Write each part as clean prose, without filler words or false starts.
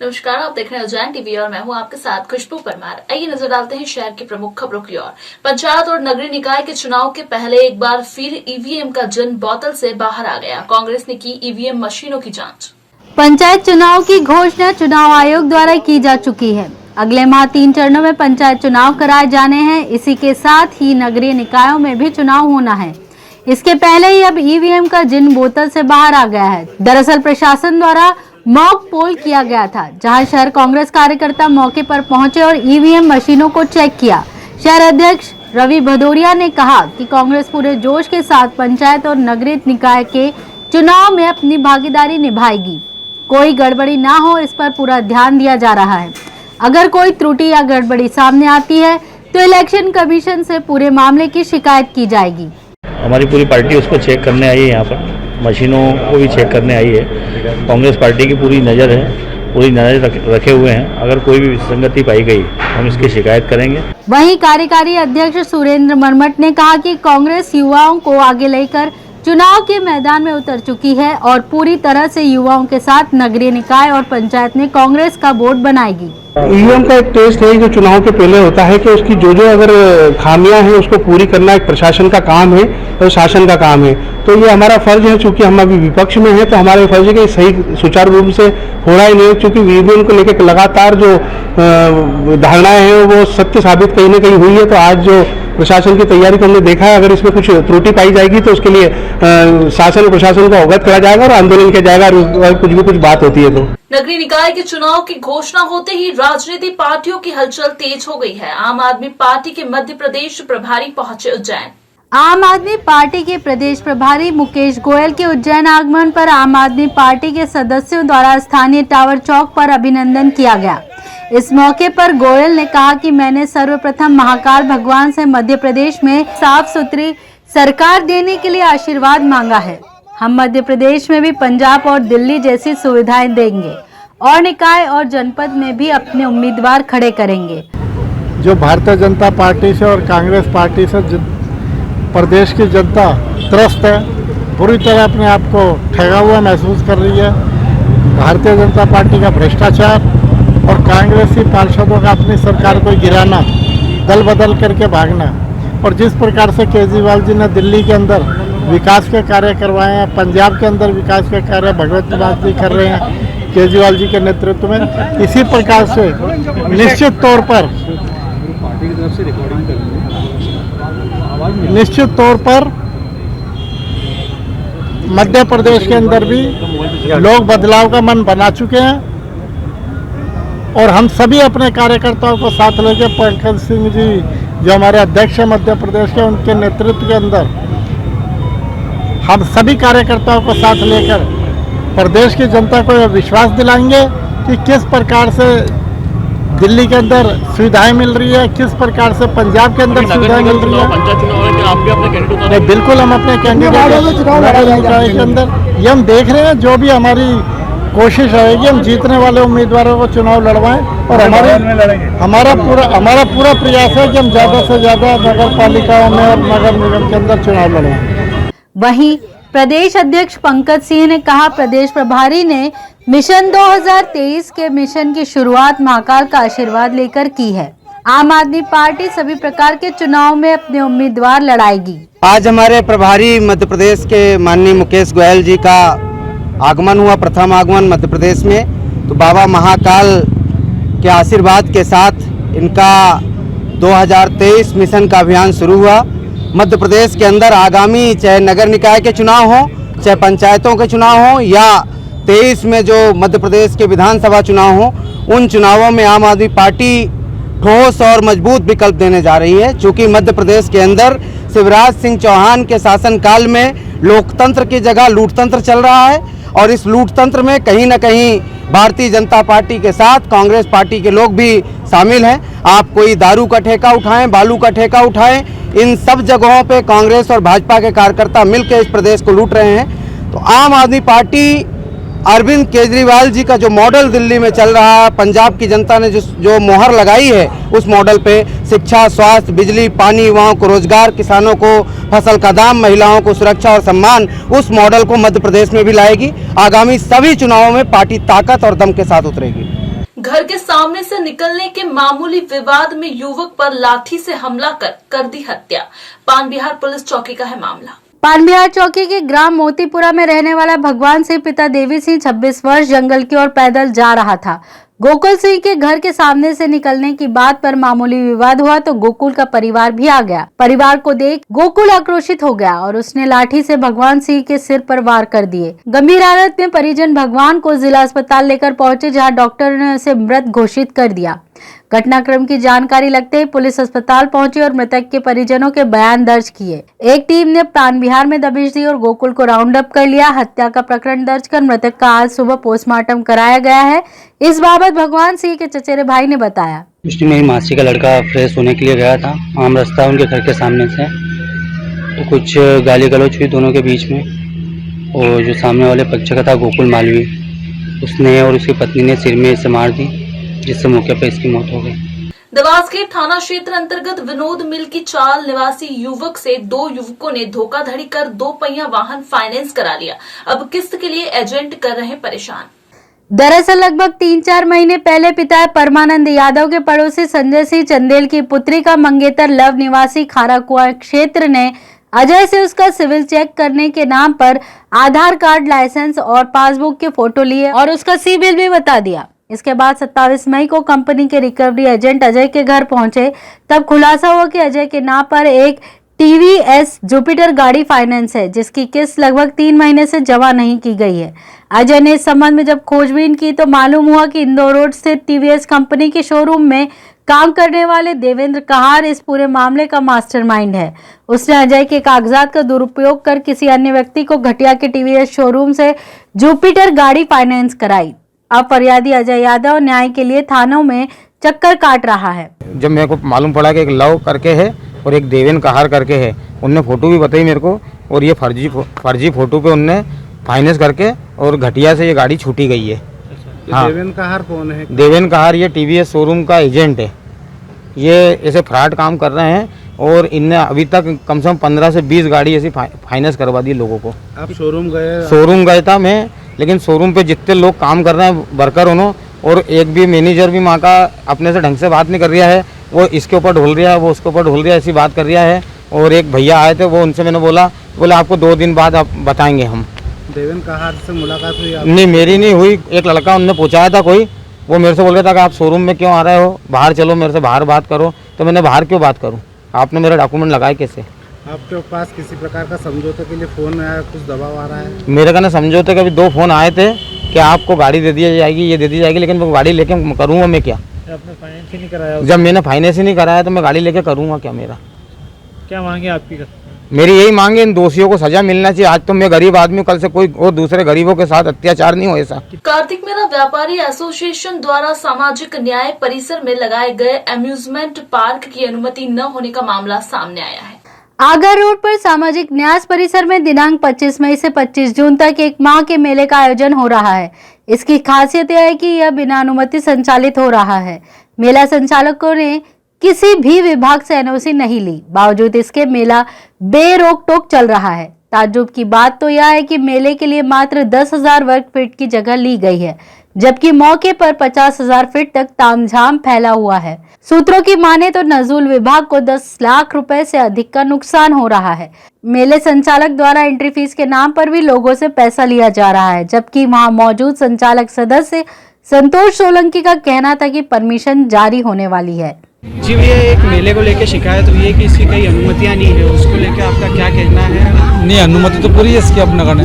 नमस्कार, आप देख रहे हैं उज्जैन टीवी और मैं हूं आपके साथ खुशबू परमार। आइए नजर डालते हैं शहर की प्रमुख खबरों की ओर। पंचायत और नगरीय निकाय के चुनाव के पहले एक बार फिर ईवीएम का जन बोतल से बाहर आ गया। कांग्रेस ने की ईवीएम मशीनों की जांच। पंचायत चुनाव की घोषणा चुनाव आयोग द्वारा की जा चुकी है। अगले माह 3 चरणों में पंचायत चुनाव कराए जाने हैं। इसी के साथ ही नगरीय निकायों में भी चुनाव होना है। इसके पहले ही अब ईवीएम का जिन बोतल से बाहर आ गया है। दरअसल प्रशासन द्वारा मॉक पोल किया गया था, जहां शहर कांग्रेस कार्यकर्ता मौके पर पहुंचे और ईवीएम मशीनों को चेक किया। शहर अध्यक्ष रवि भदौरिया ने कहा कि कांग्रेस पूरे जोश के साथ पंचायत और नगरीय निकाय के चुनाव में अपनी भागीदारी निभाएगी। कोई गड़बड़ी ना हो, इस पर पूरा ध्यान दिया जा रहा है। अगर कोई त्रुटि या गड़बड़ी सामने आती है तो इलेक्शन कमीशन से पूरे मामले की शिकायत की जाएगी। हमारी पूरी पार्टी उसको चेक करने आई है, यहाँ पर मशीनों को भी चेक करने आई है। कांग्रेस पार्टी की पूरी नज़र है, पूरी नज़र रखे हुए हैं। अगर कोई भी विसंगति पाई गई हम इसकी शिकायत करेंगे। वहीं कार्यकारी अध्यक्ष सुरेंद्र मरमट ने कहा कि कांग्रेस युवाओं को आगे लेकर चुनाव के मैदान में उतर चुकी है और पूरी तरह से युवाओं के साथ नगरीय निकाय और पंचायत में कांग्रेस का बोर्ड बनाएगी। ईवीएम का एक टेस्ट है जो चुनाव के पहले होता है कि उसकी जो अगर खामियां हैं उसको पूरी करना एक प्रशासन का काम है और शासन का काम है। तो ये हमारा फर्ज है, चूंकि हम अभी विपक्ष में हैं तो हमारे फर्ज है कि सही सुचारू रूप से हो रहा ही नहीं, क्योंकि ईवीएम को लेकर लगातार जो धारणाएं हैं वो सत्य साबित कहीं ना कहीं हुई है। तो आज जो प्रशासन की तैयारी को हमने देखा है, अगर इसमें कुछ त्रुटि पाई जाएगी तो उसके लिए शासन और प्रशासन को अवगत करा जाएगा और आंदोलन किया जाएगा। और कुछ बात होती है तो नगरीय निकाय के चुनाव की घोषणा होते ही राजनीतिक पार्टियों की हलचल तेज हो गई है। आम आदमी पार्टी के मध्य प्रदेश प्रभारी पहुंचे उज्जैन। आम आदमी पार्टी के प्रदेश प्रभारी मुकेश गोयल के उज्जैन आगमन पर आम आदमी पार्टी के सदस्यों द्वारा स्थानीय टावर चौक पर अभिनंदन किया गया। इस मौके पर गोयल ने कहा कि मैंने सर्वप्रथम महाकाल भगवान से मध्य प्रदेश में साफ सुथरी सरकार देने के लिए आशीर्वाद मांगा है। हम मध्य प्रदेश में भी पंजाब और दिल्ली जैसी सुविधाएं देंगे और निकाय और जनपद में भी अपने उम्मीदवार खड़े करेंगे। जो भारतीय जनता पार्टी से और कांग्रेस पार्टी से प्रदेश की जनता त्रस्त है, पूरी तरह अपने आप को ठगा हुआ महसूस कर रही है। भारतीय जनता पार्टी का भ्रष्टाचार और कांग्रेसी पार्षदों का अपनी सरकार को गिराना, दल बदल करके भागना, और जिस प्रकार से केजरीवाल जी ने दिल्ली के अंदर विकास के कार्य करवाए हैं, पंजाब के अंदर विकास के कार्य भगवत मान जी कर रहे हैं केजरीवाल जी के नेतृत्व में, इसी प्रकार से निश्चित तौर पर मध्य प्रदेश के अंदर भी लोग बदलाव का मन बना चुके हैं। और हम सभी अपने कार्यकर्ताओं को साथ लेकर पंकज सिंह जी जो हमारे अध्यक्ष हैं मध्य प्रदेश के, उनके नेतृत्व के अंदर हम सभी कार्यकर्ताओं को साथ लेकर प्रदेश की जनता को यह विश्वास दिलाएंगे कि किस प्रकार से दिल्ली के अंदर सुविधाएं मिल रही है, किस प्रकार से पंजाब के अंदर सुविधाएं मिल रही है। बिल्कुल हम अपने कैंडिडेट के अंदर ये हम देख रहे हैं। जो भी हमारी कोशिश रहेगी, हम जीतने वाले उम्मीदवारों को चुनाव लड़वाएं और हमारा पूरा प्रयास है कि हम ज़्यादा से ज़्यादा नगर पालिकाओं में और नगर निगम के अंदर चुनाव लड़वाएं। वहीं प्रदेश अध्यक्ष पंकज सिंह ने कहा, प्रदेश प्रभारी ने मिशन 2023 के मिशन की शुरुआत महाकाल का आशीर्वाद लेकर की है। आम आदमी पार्टी सभी प्रकार के चुनाव में अपने उम्मीदवार लड़ाएगी। आज हमारे प्रभारी मध्य प्रदेश के माननीय मुकेश गोयल जी का आगमन हुआ, प्रथम आगमन मध्य प्रदेश में। तो बाबा महाकाल के आशीर्वाद के साथ इनका 2023 मिशन का अभियान शुरू हुआ। मध्य प्रदेश के अंदर आगामी चाहे नगर निकाय के चुनाव हो, चाहे पंचायतों के चुनाव हो, या 23 में जो मध्य प्रदेश के विधानसभा चुनाव हो, उन चुनावों में आम आदमी पार्टी ठोस और मजबूत विकल्प देने जा रही है। चूँकि मध्य प्रदेश के अंदर शिवराज सिंह चौहान के शासनकाल में लोकतंत्र की जगह लूटतंत्र चल रहा है और इस लूटतंत्र में कहीं ना कहीं भारतीय जनता पार्टी के साथ कांग्रेस पार्टी के लोग भी शामिल हैं। आप कोई दारू का ठेका उठाएं, बालू का ठेका उठाएं, इन सब जगहों पे कांग्रेस और भाजपा के कार्यकर्ता मिलकर इस प्रदेश को लूट रहे हैं। तो आम आदमी पार्टी अरविंद केजरीवाल जी का जो मॉडल दिल्ली में चल रहा है, पंजाब की जनता ने जो मोहर लगाई है उस मॉडल पे शिक्षा, स्वास्थ्य, बिजली, पानी, युवाओं को रोजगार, किसानों को फसल का दाम, महिलाओं को सुरक्षा और सम्मान, उस मॉडल को मध्य प्रदेश में भी लाएगी। आगामी सभी चुनावों में पार्टी ताकत और दम के साथ उतरेगी। घर के सामने से निकलने के मामूली विवाद में युवक पर लाठी से हमला कर दी हत्या। पान बिहार पुलिस चौकी का है मामला। पानबिहार चौकी के ग्राम मोतीपुरा में रहने वाला भगवान सिंह पिता देवी सिंह 26 वर्ष जंगल की ओर पैदल जा रहा था। गोकुल सिंह के घर के सामने से निकलने की बात पर मामूली विवाद हुआ तो गोकुल का परिवार भी आ गया। परिवार को देख गोकुल आक्रोशित हो गया और उसने लाठी से भगवान सिंह के सिर पर वार कर दिए। गंभीर हालत में परिजन भगवान को जिला अस्पताल लेकर पहुंचे, जहां डॉक्टर ने उसे मृत घोषित कर दिया। घटनाक्रम की जानकारी लगते ही पुलिस अस्पताल पहुंची और मृतक के परिजनों के बयान दर्ज किए। एक टीम ने पान बिहार में दबिश दी और गोकुल को राउंड अप कर लिया। हत्या का प्रकरण दर्ज कर मृतक का आज सुबह पोस्टमार्टम कराया गया है। इस बाबत भगवान सिंह के चचेरे भाई ने बताया। कुछ मेरी मासी का लड़का फ्रेश होने के लिए गया था, आम रास्ता उनके घर के सामने से, तो कुछ गाली गलौज हुई दोनों के बीच में। और जो सामने वाले पक्ष का था गोकुल मालवी, उसने और उसकी पत्नी ने सिर में इसे मार दी, जिससे मौके पर इसकी मौत हो गई। देवासगेट थाना क्षेत्र अंतर्गत विनोद मिल की चाल निवासी युवक से 2 युवकों ने धोखाधड़ी कर 2 पहिया वाहन फाइनेंस करा लिया। अब किस्त के लिए एजेंट कर रहे परेशान। दरअसल लगभग 3-4 महीने पहले पिता परमानंद यादव के पड़ोसी संजय सिंह चंदेल की पुत्री का मंगेतर लव निवासी खाराकुआ क्षेत्र ने अजय से उसका सिविल चेक करने के नाम पर आधार कार्ड, लाइसेंस और पासबुक के फोटो लिए और उसका सिबिल भी बता दिया। इसके बाद 27 मई को कंपनी के रिकवरी एजेंट अजय के घर पहुंचे, तब खुलासा हुआ कि अजय के नाम पर एक टीवीएस जुपिटर गाड़ी फाइनेंस है, जिसकी किस्त लगभग 3 महीने से जमा नहीं की गई है। अजय ने इस संबंध में जब खोजबीन की तो मालूम हुआ कि इंदौर रोड स्थित टीवीएस कंपनी के शोरूम में काम करने वाले देवेंद्र कहार इस पूरे मामले का मास्टरमाइंड है। उसने अजय के कागजात का दुरुपयोग कर किसी अन्य व्यक्ति को घटिया के टीवीएस शोरूम से जुपिटर गाड़ी फाइनेंस कराई। अब फरियादी अजय यादव न्याय के लिए थानों में चक्कर काट रहा है। जब मेरे को मालूम पड़ा कि एक लव करके है और एक देवेंद्र कहार करके है, उनने फोटो भी बताई मेरे को, और ये फर्जी फोटो पे उनने फाइनेंस करके और घटिया से ये गाड़ी छूटी गई है। हाँ। देवेंद्र कहार कौन है? देवेंद्र कहार ये टीवीएस शोरूम का एजेंट है। ये ऐसे फ्रॉड काम कर रहे हैं और इनने अभी तक कम से कम 15 से 20 गाड़ी ऐसी फाइनेंस करवा दी लोगों को। आप शोरूम गए? शोरूम गया था मैं, लेकिन शोरूम पे जितने लोग काम कर रहे हैं वर्कर उन्होंने, और एक भी मैनेजर भी वहाँ का अपने से ढंग से बात नहीं कर रहा है। वो इसके ऊपर ढोल रहा है, वो उसके ऊपर ढोल रहा है, ऐसी बात कर रहा है। और एक भैया आए थे, वो उनसे मैंने बोला आपको 2 दिन बाद आप बताएंगे हम। देवेंद्र कहार से मुलाकात हुई आप? नहीं, मेरी नहीं हुई। एक लड़का उनने पूछा था कोई, वो मेरे से बोल रहा था कि आप शोरूम में क्यों आ रहे हो, बाहर चलो, मेरे से बाहर बात करो। तो मैंने बाहर क्यों बात करूँ, आपने मेरे डॉक्यूमेंट लगाए कैसे? आपके पास किसी प्रकार का समझौते के लिए फोन आया, कुछ दबाव आ रहा है? मेरे कहने समझौते के अभी 2 फोन आए थे कि आपको गाड़ी दे दी जाएगी, ये दे दी जाएगी, लेकिन मैं गाड़ी लेके करूँगा मैं क्या? आपने फाइनेंस ही नहीं कराया? जब मैंने फाइनेंस ही नहीं कराया तो मैं गाड़ी लेके करूँगा क्या? मेरा क्या मांगे आपकी? मेरी यही मांगे, इन दोषियों को सजा मिलना चाहिए। आज तो मैं गरीब आदमी हूँ, कल से कोई और दूसरे गरीबों के साथ अत्याचार नहीं हो ऐसा। कार्तिक मेला व्यापारी एसोसिएशन द्वारा सामाजिक न्याय परिसर में लगाए गए अम्यूजमेंट पार्क की अनुमति न होने का मामला सामने आया है। आगर रोड पर सामाजिक न्याय परिसर में दिनांक 25 मई से 25 जून तक एक माह के मेले का आयोजन हो रहा है। इसकी खासियत यह है कि यह बिना अनुमति संचालित हो रहा है। मेला संचालकों ने किसी भी विभाग से एनओसी नहीं ली, बावजूद इसके मेला बेरोक टोक चल रहा है। ताज्जुब की बात तो यह है कि मेले के लिए मात्र 10,000 वर्ग फीट की जगह ली गई है, जबकि मौके पर 50,000 फीट तक तामझाम फैला हुआ है। सूत्रों की माने तो नजूल विभाग को 10 लाख रुपए से अधिक का नुकसान हो रहा है। मेले संचालक द्वारा एंट्री फीस के नाम पर भी लोगों से पैसा लिया जा रहा है, जबकि वहां मौजूद संचालक सदस्य संतोष सोलंकी का कहना था कि परमिशन जारी होने वाली है। जी भैया, एक मेले को लेकर शिकायत हुई है कि इसकी कई अनुमतियां नहीं है, उसको लेकर आपका क्या कहना है? नहीं, अनुमति तो पूरी है इसकी अपने करने,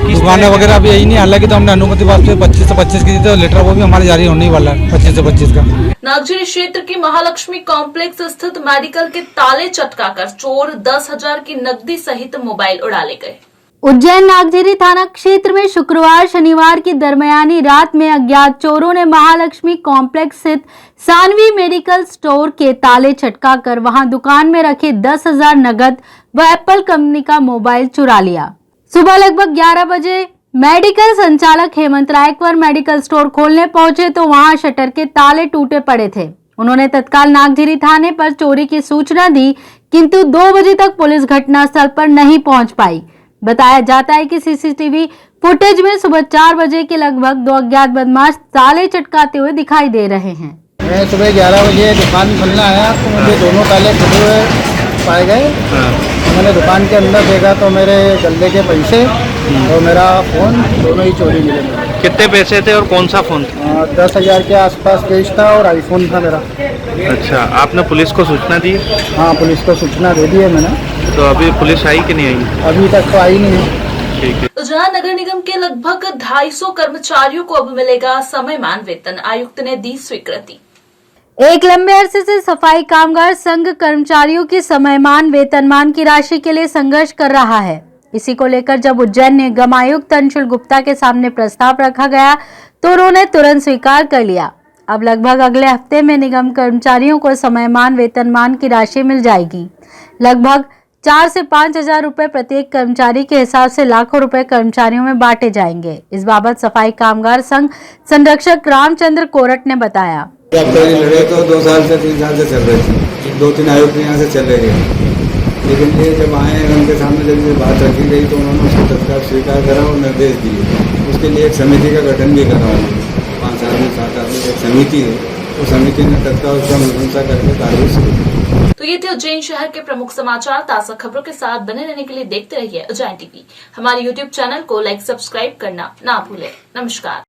दुकानें वगैरह अभी यही नहीं। हालांकि तो हमने अनुमति वास्ते 25 से 25 की दी थी, लेटर वो भी हमारे जारी होने ही वाला है 25 से 25 का। नागझीरी क्षेत्र की महालक्ष्मी कॉम्प्लेक्स स्थित मेडिकल के ताले चटकाकर चोर 10,000 की नकदी सहित मोबाइल उड़ा ले गए। उज्जैन नागझीरी थाना क्षेत्र में शुक्रवार शनिवार की दरमियानी रात में अज्ञात चोरों ने महालक्ष्मी कॉम्प्लेक्स स्थित सानवी मेडिकल स्टोर के ताले चटकाकर वहां दुकान में रखे 10,000 नगद व एप्पल कंपनी का मोबाइल चुरा लिया। सुबह लगभग 11 बजे मेडिकल संचालक हेमंत रायकवर मेडिकल स्टोर खोलने पहुंचे तो वहां शटर के ताले टूटे पड़े थे। उन्होंने तत्काल नागझीरी थाने पर चोरी की सूचना दी, किंतु 2 बजे तक पुलिस घटनास्थल पर नहीं पहुंच पाई। बताया जाता है कि सीसीटीवी फुटेज में सुबह 4 बजे के लगभग 2 अज्ञात बदमाश ताले चटकाते हुए दिखाई दे रहे हैं। मैं सुबह 11 बजे दुकान खोलने आया तो मुझे दोनों ताले खुले हुए पाए गए। तो मैंने दुकान के अंदर देखा तो मेरे गले के पैसे और मेरा फ़ोन दोनों ही चोरी मिले मुझे। कितने पैसे थे और कौन सा फ़ोन था? 10,000 के आसपास कैश था और आईफोन था मेरा। अच्छा, आपने पुलिस को सूचना दी? हाँ, पुलिस को सूचना दे दी है मैंने। तो अभी पुलिस आई कि नहीं आई? अभी तक तो आई नहीं है। ठीक है। तो जहां नगर निगम के लगभग 250 कर्मचारियों को अब मिलेगा समयमान वेतन, आयुक्त ने दी स्वीकृति। एक लंबे अरसे से सफाई कामगार संघ कर्मचारियों की समयमान वेतनमान की राशि के लिए संघर्ष कर रहा है। इसी को लेकर जब उज्जैन निगम आयुक्त अंशुल गुप्ता के सामने प्रस्ताव रखा गया तो उन्होंने तुरंत स्वीकार कर लिया। अब लगभग अगले हफ्ते में निगम कर्मचारियों को समयमान वेतनमान की राशि मिल जाएगी। लगभग 4 से 5 हजार रुपए प्रत्येक कर्मचारी के हिसाब से लाखों रुपए कर्मचारियों में बांटे जाएंगे। इस बाबत सफाई कामगार संघ संरक्षक रामचंद्र कोरट ने बताया। लड़ाई तो 2 साल से 3 साल से चल रही थी, 2-3 आयुक्त यहाँ से चले गए, लेकिन ये जब आए उनके सामने जब ये बात रखी गई तो उन्होंने उसको तत्काल स्वीकार करा और निर्देश दिए। उसके लिए एक समिति का गठन भी करा, 5 आदमी 7 आदमी एक समिति है, उस समिति ने तत्काल उसका अनुशंसा करके कार्रवाई शुरू की। तो ये थे उज्जैन शहर के प्रमुख समाचार। ताजा खबरों के साथ बने रहने के लिए देखते रहिए उज्जैन टीवी। हमारे YouTube चैनल को लाइक सब्सक्राइब करना ना भूलें। नमस्कार।